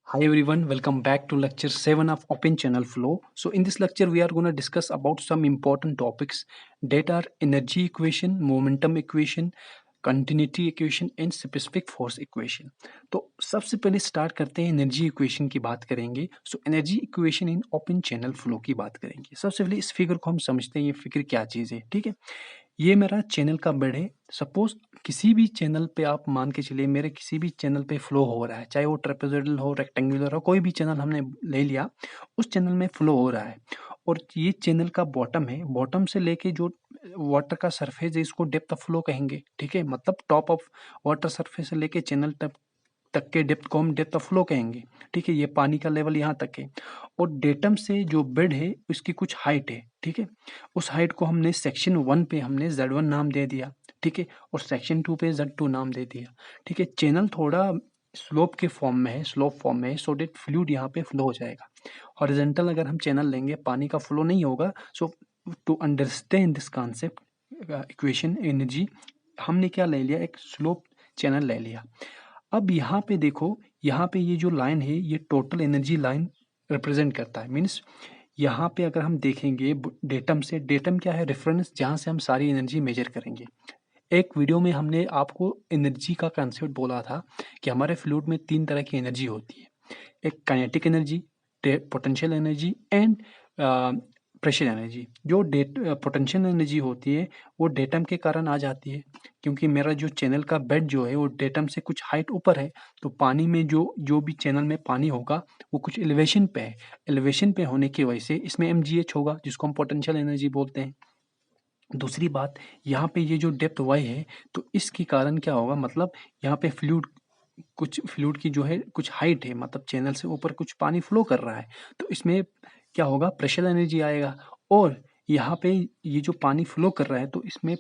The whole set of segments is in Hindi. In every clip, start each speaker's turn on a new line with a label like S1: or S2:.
S1: Hi everyone, welcome back to lecture 7 of Open Channel Flow. So in this lecture we are going to discuss about some important topics that are energy equation, momentum equation, continuity equation and specific force equation. तो सबसे पहले स्टार्ट करते हैं एनर्जी इक्वेशन की बात करेंगे. So energy equation in open channel flow की बात करेंगे. सबसे पहले इस फिगर को हम समझते हैं ये फिगर क्या चीज़ है. ठीक है, ये मेरा चैनल का बेड है. सपोज किसी भी चैनल पे आप मान के चलिए मेरे किसी भी चैनल पे फ्लो हो रहा है, चाहे वो ट्रेपेजोइडल हो, रेक्टेंगुलर हो, कोई भी चैनल हमने ले लिया, उस चैनल में फ्लो हो रहा है. और ये चैनल का बॉटम है, बॉटम से लेके जो वाटर का सरफेस है इसको डेप्थ ऑफ फ्लो कहेंगे. ठीक है, मतलब टॉप ऑफ वाटर सरफेस से लेके चैनल तक तक के डेप्थ को हम डेप्थ ऑफ फ्लो कहेंगे. ठीक है, ये पानी का लेवल यहाँ तक है. और डेटम से जो बेड है उसकी कुछ हाइट है. ठीक है, उस हाइट को हमने सेक्शन 1 पे हमने Z1 नाम दे दिया. ठीक है, और सेक्शन 2 पे Z2 नाम दे दिया. ठीक है, चैनल थोड़ा स्लोप के फॉर्म में है, स्लोप फॉर्म में है, सो डेट फ्लूइड यहाँ पे फ्लो हो जाएगा. हॉरिजॉन्टल अगर हम चैनल लेंगे पानी का फ्लो नहीं होगा. So to understand this concept equation energy, हमने क्या ले लिया, एक स्लोप चैनल ले लिया. अब यहाँ पे देखो, यहाँ पे ये जो लाइन है ये टोटल एनर्जी लाइन रिप्रेजेंट करता है. मीन्स यहाँ पे अगर हम देखेंगे डेटम से, डेटम क्या है, रेफरेंस जहाँ से हम सारी एनर्जी मेजर करेंगे. एक वीडियो में हमने आपको एनर्जी का कंसेप्ट बोला था कि हमारे फ्लूइड में 3 तरह की एनर्जी होती है. एक kinetic energy, potential energy and pressure energy. जो पोटेंशियल एनर्जी होती है वो डेटम के कारण आ जाती है, क्योंकि मेरा जो चैनल का बेड जो है वो डेटम से कुछ हाइट ऊपर है. तो पानी में जो भी चैनल में पानी होगा वो कुछ एलिवेशन पे है. एलिवेशन पे होने की वजह से इसमें mgh होगा जिसको हम पोटेंशियल एनर्जी बोलते हैं. दूसरी बात, यहाँ पे ये जो डेप्थ y है तो इसके कारण क्या होगा, मतलब यहाँ पे फ्लूइड की जो है कुछ हाइट है, मतलब चैनल से ऊपर कुछ पानी फ्लो कर रहा है. तो इसमें क्या होगा, प्रेशर एनर्जी आएगा. और यहाँ पे ये जो पानी फ्लो कर रहा है तो इसमें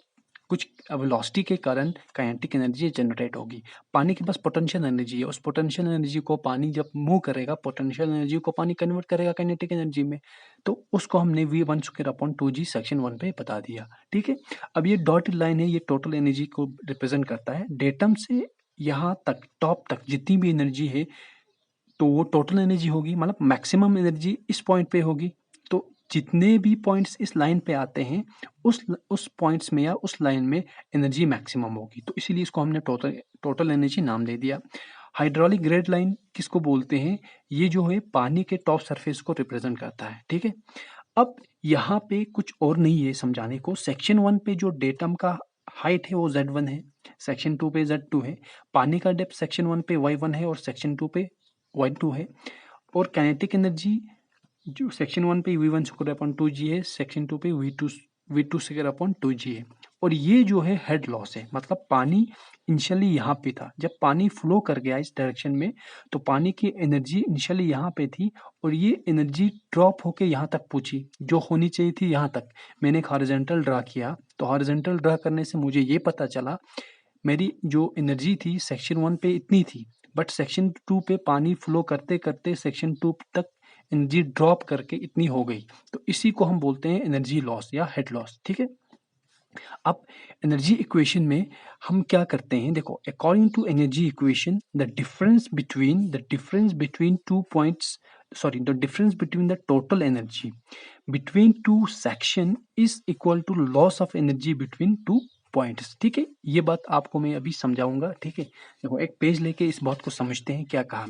S1: कुछ वेलोसिटी के कारण काइनेटिक एनर्जी जनरेट होगी. पानी के पास पोटेंशियल एनर्जी है, उस पोटेंशियल एनर्जी को पानी जब मूव करेगा, पोटेंशियल एनर्जी को पानी कन्वर्ट करेगा काइनेटिक एनर्जी में. तो उसको हमने V1 square upon 2G section 1 पे बता दिया. ठीक है, अब ये डॉटेड लाइन है, ये टोटल एनर्जी को रिप्रेजेंट करता है. डेटम से यहाँ तक टॉप तक जितनी भी एनर्जी है तो वो टोटल एनर्जी होगी, मतलब मैक्सिमम एनर्जी इस पॉइंट पे होगी. तो जितने भी पॉइंट्स इस लाइन पे आते हैं उस पॉइंट्स में या उस लाइन में एनर्जी मैक्सिमम होगी. तो इसीलिए इसको हमने टोटल एनर्जी नाम दे दिया. हाइड्रोलिक ग्रेड लाइन किसको बोलते हैं, ये जो है पानी के टॉप सरफेस को रिप्रेजेंट करता है. ठीक है, अब यहाँ पे कुछ और नहीं है समझाने को. सेक्शन 1 पे जो डेटम का हाइट है वो Z1 है, सेक्शन 2 पे Z2 है. पानी का डेप्थ सेक्शन 1 पे Y1 है और सेक्शन 2 पे Y2 है. और काइनेटिक एनर्जी जो सेक्शन 1 पे V1 स्क्वायर अपॉन 2G है, सेक्शन 2 पे V2 स्क्वायर अपॉन 2G है. और ये जो है हेड लॉस है, मतलब पानी इनिशियली यहाँ पे था, जब पानी फ्लो कर गया इस डायरेक्शन में तो पानी की एनर्जी इनिशियली यहाँ पे थी और ये एनर्जी ड्रॉप होके यहाँ तक पहुंची, जो होनी चाहिए थी यहाँ तक. मैंने एक हॉरिजॉन्टल ड्रा किया, तो हॉरिजॉन्टल ड्रा करने से मुझे ये पता चला मेरी जो एनर्जी थी सेक्शन 1 पे इतनी थी, बट सेक्शन 2 पे पानी फ्लो करते करते सेक्शन 2 तक एनर्जी ड्रॉप करके इतनी हो गई. तो इसी को हम बोलते हैं एनर्जी लॉस या हेड लॉस. ठीक है, अब एनर्जी इक्वेशन में हम क्या करते हैं, देखो, according to energy equation the difference between 2 points, sorry, the difference between the total energy between two section is equal to loss of energy between two points. ठीक है, ये बात आपको मैं अभी समझाऊंगा. ठीक है, देखो एक पेज लेके इस बात को समझते हैं. क्या कहा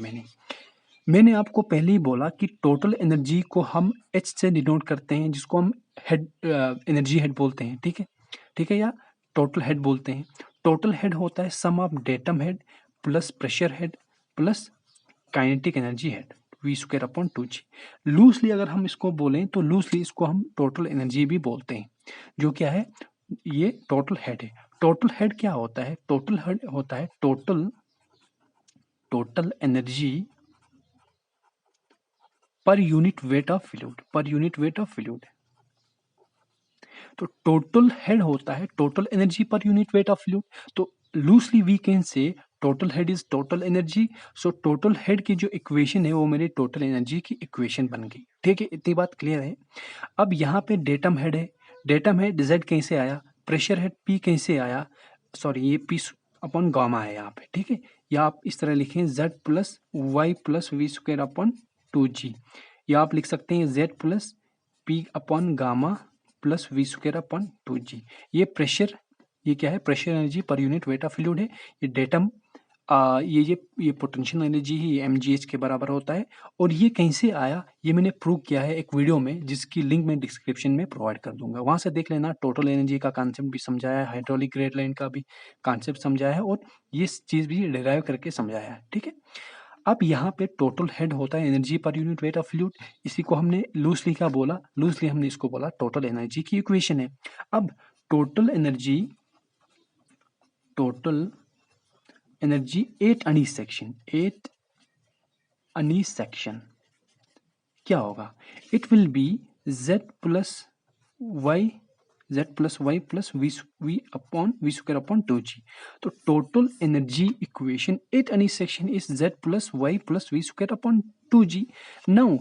S1: मैंने आपको पहले ही बोला कि टोटल एनर्जी को हम H से डिनोट करते हैं, जिसको हम हेड एनर्जी हेड बोलते हैं. ठीक है, ठीक है, या टोटल हेड बोलते हैं. टोटल हेड होता है sum of datum head plus pressure head plus kinetic energy head, V square upon 2G. Loosely अगर हम इसको बोलें तो लूजली इसको हम टोटल एनर्जी भी बोलते हैं, जो क्या है, ये टोटल हेड है. टोटल हेड क्या होता है, टोटल हेड होता है total energy per unit weight of fluid. तो टोटल हेड होता है total energy per unit weight of fluid. तो loosely we can say total head is total energy. So total head की जो इक्वेशन है वो मेरी टोटल एनर्जी की इक्वेशन बन गई. ठीक है, इतनी बात क्लियर है. अब यहाँ पे डेटम हेड है, डेटम हेड Z कैसे आया, प्रेशर हेड P कैसे आया, सॉरी ये P अपॉन गामा है यहाँ पे. ठीक है, या आप इस तरह लिखें z plus y plus v square upon 2g, या आप लिख सकते हैं z plus p upon gamma plus v square upon 2g। ये प्रेशर, ये क्या है, pressure energy per unit weight of fluid है। ये डेटम ये पोटेंशियल एनर्जी ही mgh के बराबर होता है। और ये कहीं से आया, ये मैंने प्रूव किया है एक वीडियो में, जिसकी लिंक मैं डिस्क्रिप्शन में प्रोवाइड कर दूंगा, वहां से देख लेना। टोटल एनर्जी का कॉन्सेप्ट भी समझाया है, हाइड्रोलिक ग्रेड लाइन का भी कॉन्सेप्ट समझाया है, और ये चीज भी डिराइव करके समझाया है, ठीक है। अब यहाँ पे टोटल हेड होता है energy per unit weight of fluid, इसी को हमने लूजली क्या बोला, लूजली हमने इसको बोला टोटल एनर्जी की इक्वेशन है। अब total energy at any section क्या होगा, it will be z plus y plus v upon v square upon 2g। तो total energy equation at any section is z plus y plus v square upon 2g। Now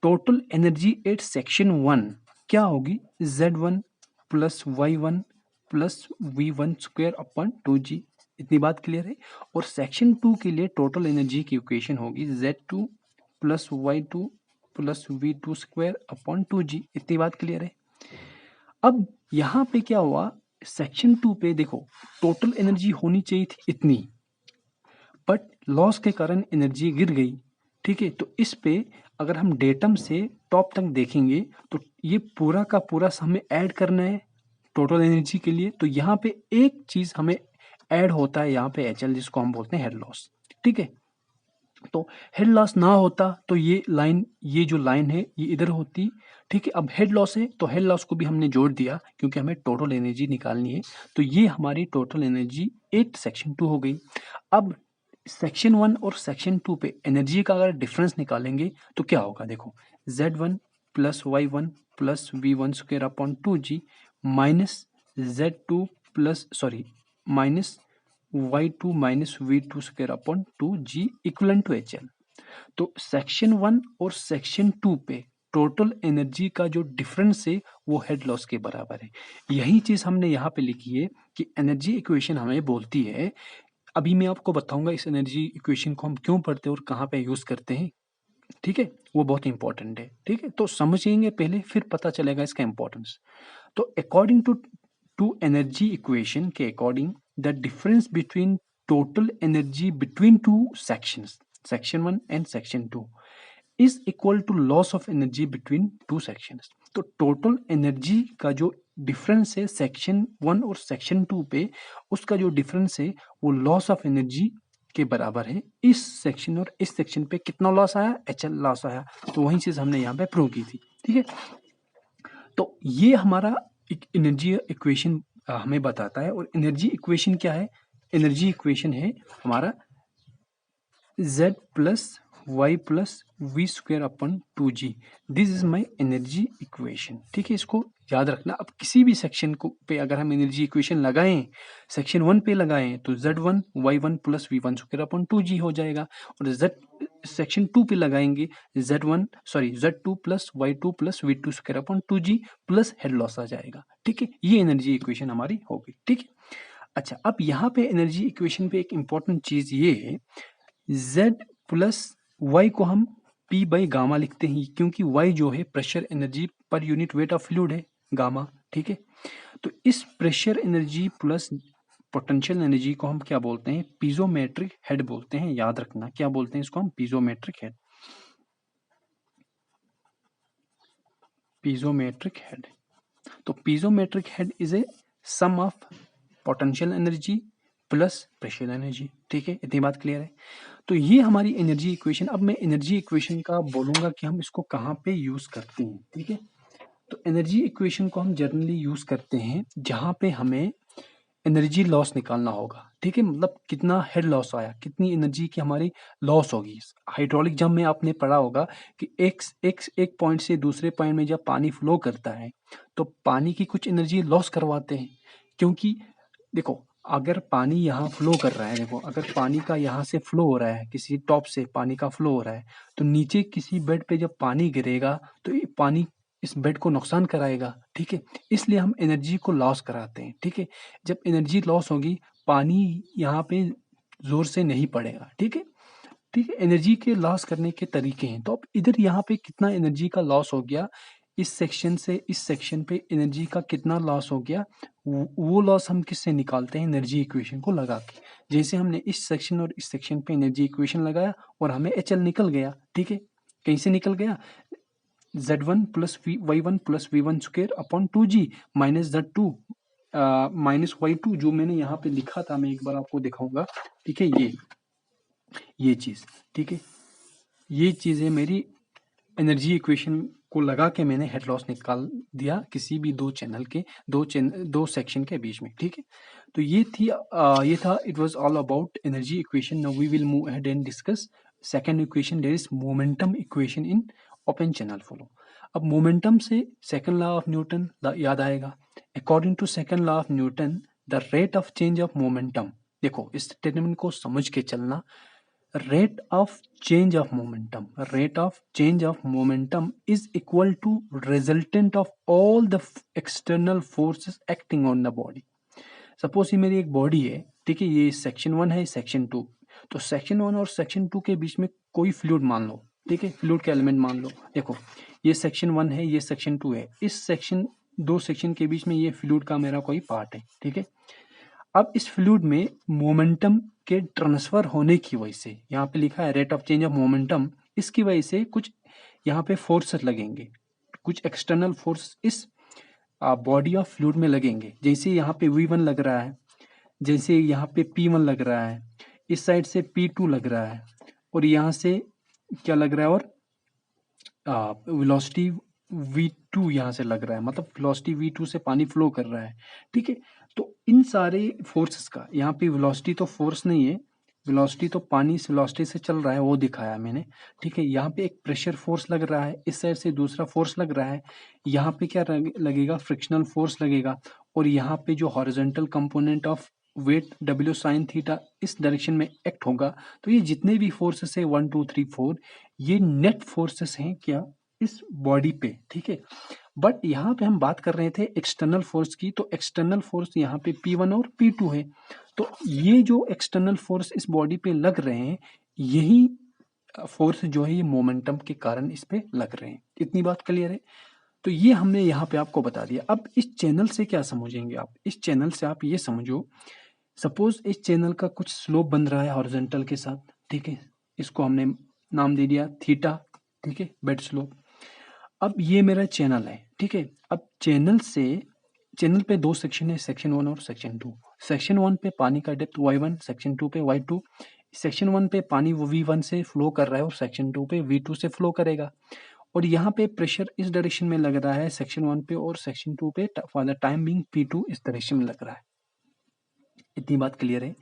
S1: total energy at section 1 क्या होगी, z1 plus y1 plus v1 square upon 2g। इतनी बात क्लियर है। और सेक्शन 2 के लिए टोटल एनर्जी की इक्वेशन होगी z2 plus y2 plus v2 square upon 2g। इतनी बात क्लियर है। अब यहाँ पे क्या हुआ, सेक्शन 2 पे देखो टोटल एनर्जी होनी चाहिए थी इतनी, बट लॉस के कारण एनर्जी गिर गई, ठीक है। तो इस पे अगर हम डेटम से टॉप तक देखेंगे तो ये पूरा का पूरा हमें ऐड करना है टोटल एनर्जी के लिए। तो यहाँ पे एक चीज हमें ऐड होता है, यहाँ पे HL, जिसको हम बोलते हैं हेड लॉस, ठीक है। तो हेड लॉस ना होता तो ये लाइन, ये जो लाइन है ये इधर होती, ठीक है। अब हेड लॉस है तो हेड लॉस को भी हमने जोड़ दिया, क्योंकि हमें टोटल एनर्जी निकालनी है। तो ये हमारी टोटल एनर्जी 8 सेक्शन 2 हो गई। अब सेक्शन 1 और सेक्शन 2 पे एनर्जी का अगर डिफरेंस निकालेंगे तो क्या होगा, देखो z1 plus y1 plus v1 square upon 2g minus z2 plus minus y2 minus v2 square upon 2g equivalent to HL। तो सेक्शन 1 और सेक्शन 2 पे टोटल एनर्जी का जो डिफरेंस है वो हेड लॉस के बराबर है। यही चीज हमने यहाँ पे लिखी है कि एनर्जी इक्वेशन हमें बोलती है, अभी मैं आपको बताऊंगा इस एनर्जी इक्वेशन को हम क्यों पढ़ते हैं और कहाँ पे यूज करते हैं, ठीक है। वो बहुत इंपॉर्टेंट है, ठीक है। तो समझेंगे पहले, फिर पता चलेगा इसका इंपॉर्टेंस। तो अकॉर्डिंग टू एनर्जी इक्वेशन के according, the difference between total energy between two sections, section 1 and section 2 is equal to loss of energy between two sections. तो टोटल एनर्जी का जो डिफरेंस है सेक्शन 1 और सेक्शन 2 पे, उसका जो डिफरेंस है वो लॉस ऑफ एनर्जी के बराबर है। इस सेक्शन और इस सेक्शन पे कितना लॉस आया, HL लॉस आया। तो वही चीज हमने यहाँ पे प्रूव की थी, ठीक है। तो ये हमारा एनर्जी इक्वेशन हमें बताता है। और एनर्जी इक्वेशन क्या है, एनर्जी इक्वेशन है हमारा z plus y plus v square upon 2g। This is my energy equation, ठीक है। इसको याद रखना। अब किसी भी सेक्शन को पे अगर हम एनर्जी इक्वेशन लगाएं, सेक्शन 1 पे लगाएं तो z1 y1 plus v1 square upon 2g हो जाएगा। और सेक्शन 2 पे लगाएंगे z2 plus y2 plus v2 square upon 2g plus head loss आ जाएगा, ठीक है। ये एनर्जी इक्वेशन हमारी होगी, ठीक है। अच्छा, अब यहाँ पे एनर्जी इक्वेशन पे एक इंपॉर्टेंट चीज ये है, z प्लस y को हम P बाई गामा लिखते हैं, क्योंकि y जो है pressure energy per unit weight of fluid है, गामा, ठीक है। तो इस pressure energy plus potential energy को हम क्या बोलते हैं, पीजोमेट्रिक हेड बोलते हैं। याद रखना क्या बोलते हैं इसको हम, पीजोमेट्रिक हेड। पीजोमेट्रिक हेड, तो piezometric head is a sum of potential energy plus pressure energy, ठीक है। इतनी बात क्लियर है। तो ये हमारी एनर्जी इक्वेशन। अब मैं एनर्जी इक्वेशन का बोलूंगा कि हम इसको कहाँ पे यूज करते हैं, ठीक है। तो एनर्जी इक्वेशन को हम जनरली यूज करते हैं जहां पे हमें एनर्जी लॉस निकालना होगा, ठीक है। मतलब कितना हेड लॉस आया, कितनी एनर्जी की हमारी लॉस होगी। हाइड्रोलिक जंप में आपने पढ़ा होगा कि एक पॉइंट से दूसरे पॉइंट में जब पानी फ्लो करता है तो पानी की कुछ एनर्जी लॉस करवाते हैं। क्योंकि देखो अगर पानी यहाँ फ्लो कर रहा है, देखो अगर पानी का यहाँ से फ्लो हो रहा है, किसी टॉप से पानी का फ्लो हो रहा है, तो नीचे किसी बेड पे जब पानी गिरेगा तो ये पानी इस बेड को नुकसान कराएगा, ठीक है। इसलिए हम एनर्जी को लॉस कराते हैं, ठीक है। जब एनर्जी लॉस होगी, पानी यहाँ पे जोर से नहीं पड़ेगा। ठीक है, ठीक है। एनर्जी के लॉस करने के तरीके हैं। तो अब इधर यहाँ पे कितना एनर्जी का लॉस हो गया, इस सेक्शन से इस सेक्शन पे एनर्जी का कितना लॉस हो गया, वो लॉस हम किससे निकालते हैं, एनर्जी इक्वेशन को लगा के। जैसे हमने इस सेक्शन और इस सेक्शन पे एनर्जी इक्वेशन लगाया और हमें एच एल निकल गया। ठीक है, कहीं से निकल गया, Z1 plus Y1 plus V1 square upon 2G minus Z2 minus Y2, जो मैंने यहाँ पे लिखा था, मैं एक बार आपको दिखाऊंगा। ठीक है, ये चीज, ठीक है, ये चीज है मेरी एनर्जी इक्वेशन को लगा के मैंने हेड लॉस निकाल दिया किसी भी दो चैनल के दो सेक्शन के बीच में। ठीक है, तो ये था, it was all about energy equation. Now we will move ahead and discuss second equation, there is momentum equation in open channel flow. अब मोमेंटम से सेकंड लॉ ऑफ न्यूटन याद आएगा। According to second law of Newton, the rate of change of momentum, देखो इस स्टेटमेंट को समझ के चलना, rate of change of momentum is equal to resultant of all the external forces acting on the body। Suppose ये मेरी एक बॉडी है, ठीक है, ये सेक्शन 1 है, सेक्शन 2, तो सेक्शन 1 और सेक्शन 2 के बीच में कोई फ्लूइड मान लो। ठीक है, फ्लूइड का एलिमेंट मान लो। देखो ये सेक्शन 1 है, ये सेक्शन 2 है, इस दो सेक्शन के बीच में ये फ्लूइड का मेरा कोई पार्ट है। ठीक है, अब इस फ्लूइड में मोमेंटम के ट्रांसफर होने की वजह से, यहाँ पे लिखा है rate of change of momentum, इसकी वजह से कुछ यहाँ पे फोर्सेस लगेंगे, कुछ एक्सटर्नल फोर्स इस बॉडी ऑफ फ्लूइड में लगेंगे। जैसे यहाँ पे V1 लग रहा है, जैसे यहाँ पे P1 लग रहा है, इस साइड से P2 लग रहा है, और यहाँ से क्या लग रहा है, और वेलोसिटी V2 यहाँ से लग रहा है, मतलब वेलोसिटी V2 से पानी फ्लो कर रहा है। ठीक है, तो इन सारे फोर्सेस का, यहाँ पे वेलोसिटी तो फोर्स नहीं है, वेलोसिटी तो पानी इस वेलोसिटी से चल रहा है, वो दिखाया मैंने। ठीक है, यहाँ पे एक प्रेशर फोर्स लग रहा है, इस साइड से दूसरा फोर्स लग रहा है, यहाँ पे क्या लगेगा, फ्रिक्शनल फोर्स लगेगा, और यहाँ पे जो horizontal component of weight W sine theta इस डायरेक्शन में एक्ट होगा। तो ये जितने भी फोर्सेस है 1 2 3 4, ये नेट फोर्सेस हैं क्या, इस बॉडी पे। ठीक है, बट यहाँ पे हम बात कर रहे थे एक्सटर्नल फोर्स की, तो एक्सटर्नल फोर्स यहाँ पे P1 और P2 है। तो ये जो एक्सटर्नल फोर्स इस बॉडी पे लग रहे हैं, यही फोर्स जो है ये मोमेंटम के कारण इस पे लग रहे हैं। इतनी बात क्लियर है? तो ये हमने यहाँ पे आपको बता दिया। अब इस चैनल से क्या समझेंगे आप, इस चैनल से आप ये समझो, सपोज इस चैनल का कुछ स्लोप बन रहा है हॉरिजॉन्टल के साथ। ठीक है, इसको हमने नाम दे दिया थीटा। ठीक है, बेड स्लोप। अब ये मेरा चैनल है। ठीक है, अब चैनल पे दो सेक्शन है, सेक्शन 1 और सेक्शन 2। सेक्शन 1 पे पानी का डेप्थ Y1, सेक्शन 2 पे Y2। सेक्शन 1 पे पानी V1 से फ्लो कर रहा है और सेक्शन 2 पे V2 से फ्लो करेगा, और यहाँ पे प्रेशर इस डायरेक्शन में लग रहा है सेक्शन 1 पे, और सेक्शन 2 पे for the time being P2 इस डायरेक्शन में लग रहा है। इतनी बात क्लियर है?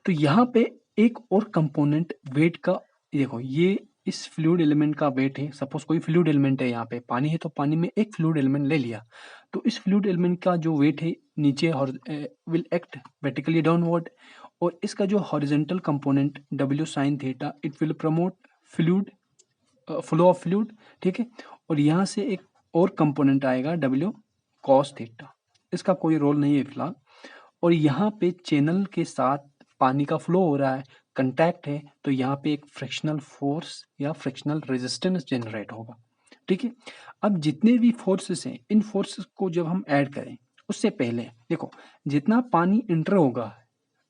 S1: तो यहाँ पे एक और कंपोनेंट वेट का, देखो ये इस फ्लूइड एलिमेंट का वेट है। सपोज कोई फ्लूइड एलिमेंट है, यहाँ पे पानी है, तो पानी में एक फ्लूइड एलिमेंट ले लिया, तो इस फ्लूइड एलिमेंट का जो वेट है नीचे विल एक्ट वर्टिकली डाउनवर्ड, और इसका जो horizontal component W sine theta, it will promote fluid flow of fluid. ठीक है, और यहाँ से एक और कंपोनेंट आएगा W कॉस थीटा, इसका कोई रोल नहीं है फिलहाल। और यहाँ पे चैनल के साथ पानी का फ्लो हो रहा है, कंटैक्ट है, तो यहाँ पे एक फ्रिक्शनल फोर्स या फ्रिक्शनल रेजिस्टेंस जनरेट होगा। ठीक है, अब जितने भी फोर्सेस हैं, इन फोर्सेस को जब हम ऐड करें, उससे पहले देखो जितना पानी इंटर होगा,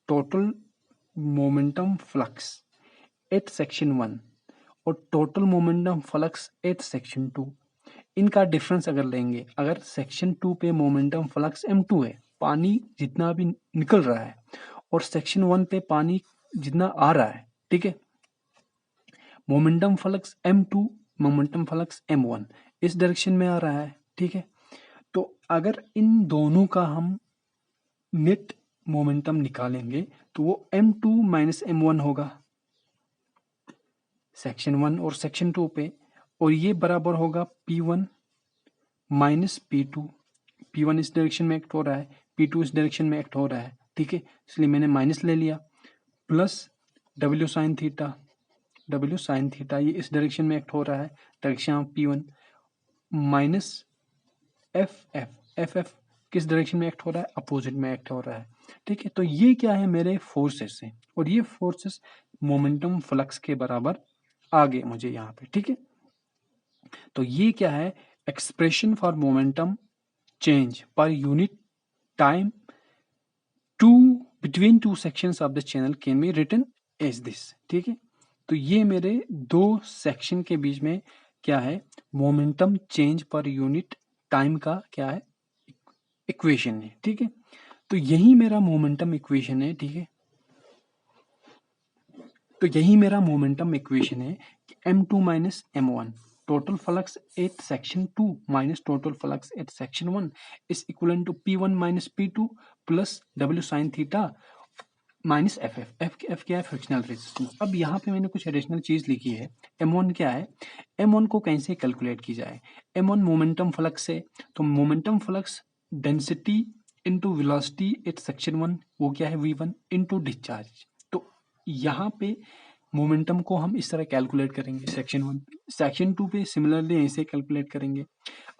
S1: total momentum flux at section 1 और total momentum flux at section 2, इनका डिफरेंस अगर लेंगे, अगर सेक्शन 2 पे मोमेंटम फ्लक्स m2 है, पानी जितना भी निकल रहा है, और सेक्शन 1 पे पानी जितना आ रहा है, ठीक है, momentum flux m2, momentum flux m1 इस डायरेक्शन में आ रहा है। ठीक है, तो अगर इन दोनों का हम नेट मोमेंटम निकालेंगे, तो वो m2 माइनस m1 होगा सेक्शन 1 और सेक्शन 2 पे, और ये बराबर होगा P1 माइनस P2। P1 इस डायरेक्शन में एक्ट हो रहा है, P2 इस डायरेक्शन में एक्ट हो रहा है। ठीक है, इसलिए मैंने माइनस ले लिया, प्लस W साइन थीटा ये इस डायरेक्शन में एक्ट हो रहा है, direction of P1, minus F F किस डायरेक्शन में एक्ट हो रहा है, अपोजिट में एक्ट हो रहा है। ठीक है, तो ये क्या है, मेरे फोर्सेस है, और ये फोर्सेस मोमेंटम फ्लक्स के बराबर आ गए मुझे यहाँ पे। ठीक है, तो ये क्या है, expression for momentum change per unit time to between two sections of the channel can be written as this. ठीक है, तो ये मेरे दो सेक्शन के बीच में क्या है, momentum change per unit time का क्या है, इक्वेशन है। ठीक है, तो यही मेरा मोमेंटम इक्वेशन है। ठीक है, तो यही मेरा मोमेंटम इक्वेशन है कि m2 minus m1 total flux at section 2 minus total flux at section 1 is equal to p1 minus p2 plus w sine theta minus F क्या है, फ्रिक्शनल रेजिस्टेंस। अब यहाँ पे मैंने कुछ एडिशनल चीज लिखी है। m1 क्या है, m1 को कैसे कैलकुलेट की जाए, m1 मोमेंटम फ्लक्स है, तो momentum flux density into velocity at section 1 वो क्या है, v1 इनटू डिस्चार्ज। तो यहाँ पे मोमेंटम को हम इस तरह कैलकुलेट करेंगे सेक्शन 1 पे, सेक्शन 2 पे सिमिलरली ऐसे कैलकुलेट करेंगे।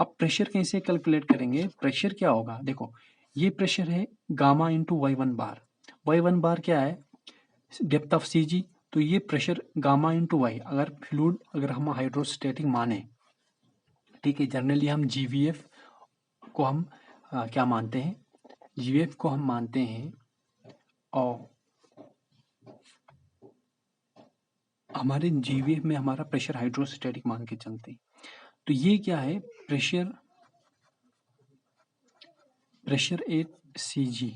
S1: अब प्रेशर कैसे कैलकुलेट करेंगे, प्रेशर क्या होगा, देखो ये प्रेशर है गामा इंटू y1 बार, y1 बार क्या है, डेप्थ ऑफ सी जी, तो ये प्रेशर गामा इंटू वाई, अगर फ्लूइड अगर हम हाइड्रोस्टेटिक माने, ठीक है, जनरली हम जीवीएफ को हम क्या मानते हैं, जीवीएफ को हम मानते हैं, और हमारे जीवीएफ में हमारा प्रेशर हाइड्रोस्टेटिक मान के चलते हैं। तो ये क्या है, pressure at C G,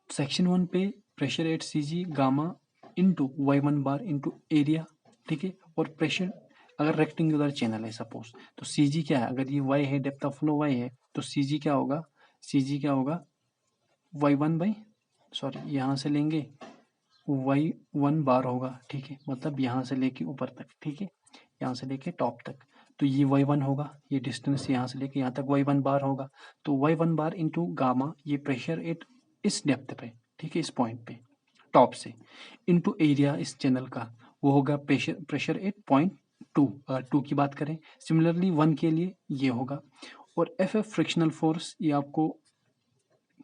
S1: section 1 पे pressure at C G gamma into y1 bar into area. ठीक है, और प्रेशर अगर रेक्टेंगुलर चैनल है सपोज, तो सी जी क्या है, अगर ये y है, डेप्थ ऑफ फ्लो y है, तो सी जी क्या होगा, सी जी क्या होगा, y1 बाई, सॉरी यहाँ से लेंगे y1 बार होगा। ठीक है, मतलब यहाँ से लेके ऊपर तक, ठीक है, यहाँ से लेके टॉप तक, तो ये y1 होगा, ये डिस्टेंस यहाँ से लेके यहाँ तक y1 बार होगा, तो y1 बार इंटू गामा, ये प्रेशर एट इस डेप्थ पे, ठीक है, इस पॉइंट पे टॉप से, इंटू एरिया इस चैनल का, वो होगा प्रेशर एट पॉइंट 2, अगर 2 की बात करें। सिमिलरली 1 के लिए ये होगा, और एफ फ्रिक्शनल फोर्स, ये आपको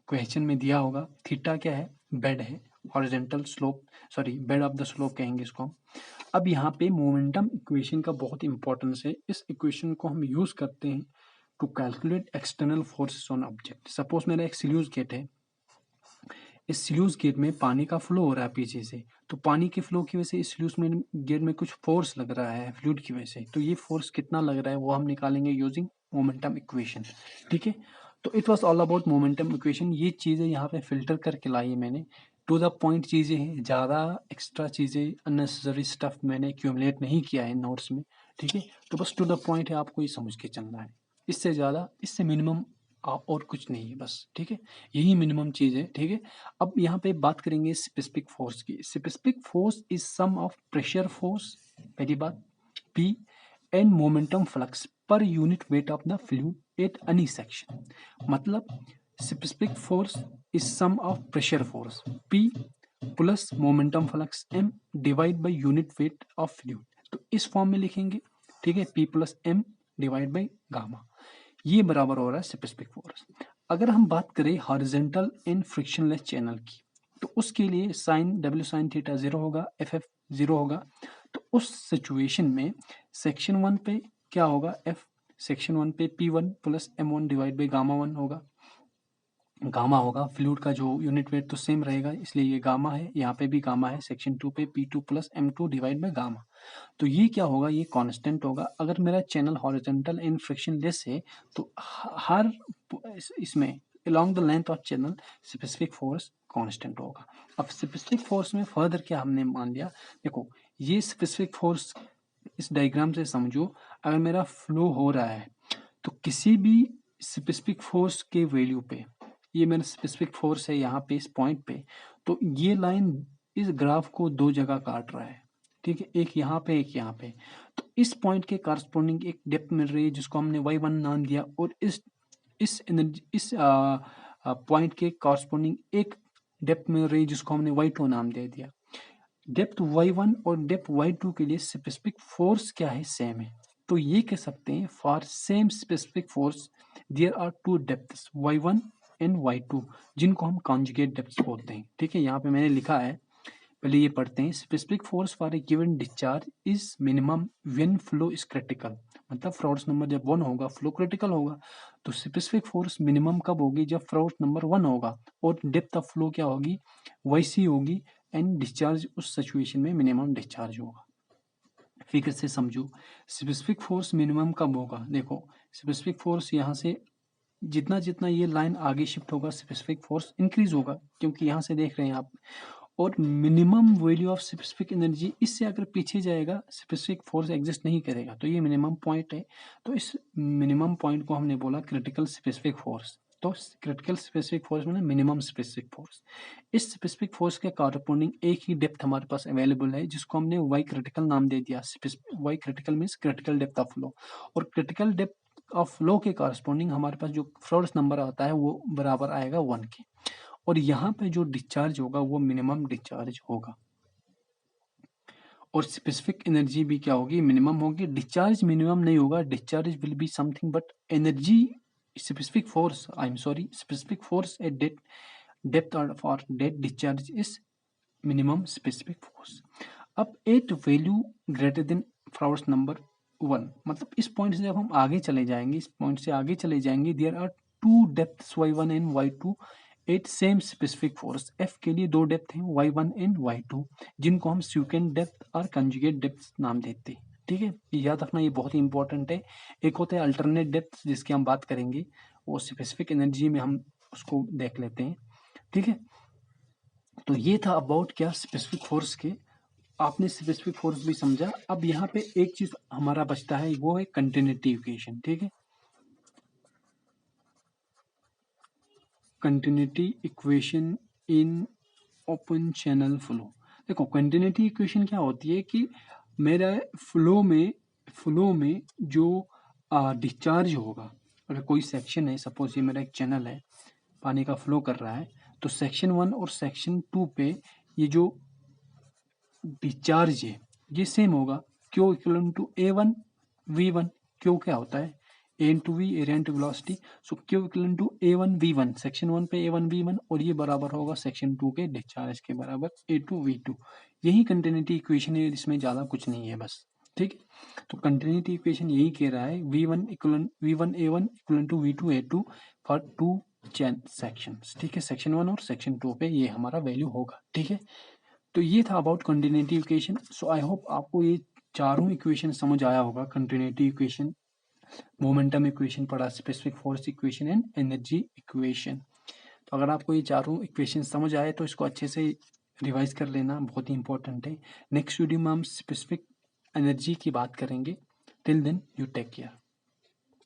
S1: क्वेश्चन में दिया होगा, थीटा क्या है, बेड है, horizontal slope, sorry bed of the slope कहेंगे इसको हम। अब यहाँ पे मोमेंटम इक्वेशन का बहुत इंपॉर्टेंस है, इस इक्वेशन को हम यूज करते हैं to calculate external forces on object. Suppose मेरा एक स्लूज गेट है, इस स्लूज गेट में पानी का फ्लो हो रहा है पीछे से, तो पानी के फ्लो की वजह से इस स्लूज में गेट में कुछ फोर्स लग रहा है फ्लूइड की वजह से, तो ये फोर्स कितना लग रहा है वो हम निकालेंगे यूजिंग मोमेंटम इक्वेशन। ठीक है, तो it was all about momentum equation. ये चीज़ें यहाँ पे फिल्टर करके लाई है मैंने, टू द पॉइंट चीज़ें हैं, ज़्यादा एक्स्ट्रा चीज़ें अननेसेसरी स्टफ मैंने एक्यूमुलेट नहीं किया है नोट्स में। ठीक है, तो बस टू द पॉइंट है, आपको ये समझ के चलना है, इससे ज़्यादा, इससे मिनिमम और कुछ नहीं है बस। ठीक है, यही मिनिमम चीज़ है। ठीक है, अब यहाँ पे बात करेंगे स्पेसिफिक फोर्स की। Specific force is sum of pressure force, पहली बात, P, and momentum flux per unit weight of the fluid at any section. मतलब specific force is sum of pressure force P plus momentum flux M divide by unit weight of fluid, तो इस फॉर्म में लिखेंगे। ठीक है, P plus M divide by gamma, ये बराबर हो रहा है स्पेसिफिक फोर्स। अगर हम बात करें हॉरिजॉन्टल एंड फ्रिक्शनलेस चैनल की, तो उसके लिए साइन डब्ल्यू साइन थीटा 0 होगा, एफ एफ 0 होगा। तो उस सिचुएशन में सेक्शन 1 पे क्या होगा, एफ सेक्शन 1 पे P1 plus M1 divide by gamma 1 होगा, गामा होगा, फ्लूइड का जो यूनिट वेट तो सेम रहेगा, इसलिए ये गामा है, यहाँ पे भी गामा है, सेक्शन 2 पे P2 plus M2 divide by gamma. तो ये क्या होगा, ये कांस्टेंट होगा। अगर मेरा चैनल हॉरिजॉन्टल एंड फ्रिक्शनलेस है, तो हर इसमें along the length of channel specific force constant होगा। अब स्पेसिफिक फोर्स में फर्दर क्या हमने मान लिया, देखो ये स्पेसिफिक फोर्स इस डायग्राम से समझो, अगर मेरा फ्लो हो रहा है तो किसी भी स्पेसिफिक फोर्स के वैल्यू पे, ये मेरा स्पेसिफिक फोर्स है यहाँ पे इस पॉइंट पे, तो ये लाइन इस ग्राफ को दो जगह काट रहा है। ठीक है, एक यहाँ पे एक यहाँ पे, तो इस पॉइंट के कारस्पोंडिंग एक डेप्थ मिल रही है जिसको हमने y1 नाम दिया, और इस एनर्जी इस पॉइंट के कॉरस्पॉन्डिंग एक डेप्थ मिल रही है जिसको हमने y2 नाम दे दिया। डेप्थ y1 और डेप्थ y2 के लिए स्पेसिफिक फोर्स क्या है, सेम है। तो ये कह सकते हैं for same specific force there are two depths y1 and y2 जिनको हम कॉन्जुगेट डेप्थ्स बोलते हैं। ठीक है, यहाँ पे मैंने लिखा है, पहले ये पढ़ते हैं। Specific force for a given discharge is minimum when flow is critical. मतलब फोर्स नंबर जब 1 होगा फ्लो क्रिटिकल होगा, तो स्पेसिफिक फोर्स मिनिमम कब होगी? जब फोर्स नंबर 1 होगा और डेप्थ ऑफ फ्लो क्या होगी? वैसी होगी एंड डिस्चार्ज उस सिचुएशन में मिनिमम डिस्चार्ज होगा। फिर से समझो, स्पेसिफिक फोर्स मिनिमम कब होगा? देखो स्पेसिफिक फोर्स यहाँ से जितना जितना ये लाइन आगे शिफ्ट होगा स्पेसिफिक फोर्स इंक्रीज होगा, क्योंकि यहाँ से देख रहे हैं आप। और minimum value of specific energy, इससे अगर पीछे जाएगा स्पेसिफिक फोर्स एग्जिस्ट नहीं करेगा, तो ये मिनिमम पॉइंट है। तो इस मिनिमम पॉइंट को हमने बोला क्रिटिकल स्पेसिफिक फोर्स। तो क्रिटिकल स्पेसिफिक फोर्स मतलब मिनिमम स्पेसिफिक फोर्स। इस स्पेसिफिक फोर्स के कॉरस्पॉन्डिंग एक ही डेप्थ हमारे पास अवेलेबल है, जिसको हमने वाई क्रिटिकल नाम दे दिया। Y critical means critical depth of flow, और क्रिटिकल डेप्थ ऑफ फ्लो के कॉरस्पॉन्डिंग हमारे पास जो फोर्स नंबर आता है वो बराबर आएगा 1 के। और यहाँ पे जो डिस्चार्ज होगा वो मिनिमम डिस्चार्ज होगा, और स्पेसिफिक एनर्जी भी क्या होगी? मिनिमम होगी। डिस्चार्ज मिनिमम नहीं होगा, discharge will be something but energy specific force, I am sorry, specific force at depth for that discharge is minimum specific force. अब at value greater than force number 1, मतलब इस पॉइंट से जब हम आगे चले जाएंगे, इस पॉइंट से आगे चले जाएंगे, there are two depths y1 and y2 at same specific force. f के लिए दो डेप्थ हैं y1 एंड y2, जिनको हम सेकेंड डेप्थ और कंजुगेट डेप्थ नाम देते हैं। ठीक है, याद रखना, ये बहुत ही इंपॉर्टेंट है। एक होता है अल्टरनेट डेप्थ जिसकी हम बात करेंगे, वो स्पेसिफिक एनर्जी में हम उसको देख लेते हैं। ठीक है, तो ये था अबाउट क्या स्पेसिफिक फोर्स के। आपने स्पेसिफिक फोर्स भी समझा। अब यहाँ पे एक चीज हमारा बचता है, वो है कंटिन्यूटी इक्वेशन। ठीक है, continuity equation in open channel flow. देखो कंटिन्यूटी इक्वेशन क्या होती है कि मेरा फ्लो में जो डिस्चार्ज होगा, अगर कोई सेक्शन है, सपोज ये मेरा एक चैनल है, पानी का फ्लो कर रहा है, तो सेक्शन 1 और सेक्शन 2 पे ये जो डिस्चार्ज है ये सेम होगा, Q equal to A1 V1। Q क्या होता है? A into V, area into velocity. So Q equal to A1 V1, section 1 पे A1 V1, और ये बराबर होगा सेक्शन 2 के डिस्चार्ज के बराबर A2 V2। यही कंटिन्यूटी इक्वेशन है, इसमें ज्यादा कुछ नहीं है बस। ठीक है, तो कंटिन्यूटी इक्वेशन यही कह रहा है V1 A1 equal to V2 A2 for two sections. ठीक है, सेक्शन 1 और सेक्शन 2 पे ये हमारा वैल्यू होगा। ठीक है, तो ये था about continuity equation. So I hope आपको ये चारों इक्वेशन समझ आया होगा। कंटिन्यूटी इक्वेशन, मोमेंटम इक्वेशन पढ़ा, specific force equation and energy equation. तो अगर आपको ये चारों इक्वेशन समझ आए तो इसको अच्छे से रिवाइज कर लेना, बहुत ही इंपॉर्टेंट है। नेक्स्ट वीडियो में हम स्पेसिफिक एनर्जी की बात करेंगे। Till then you take care.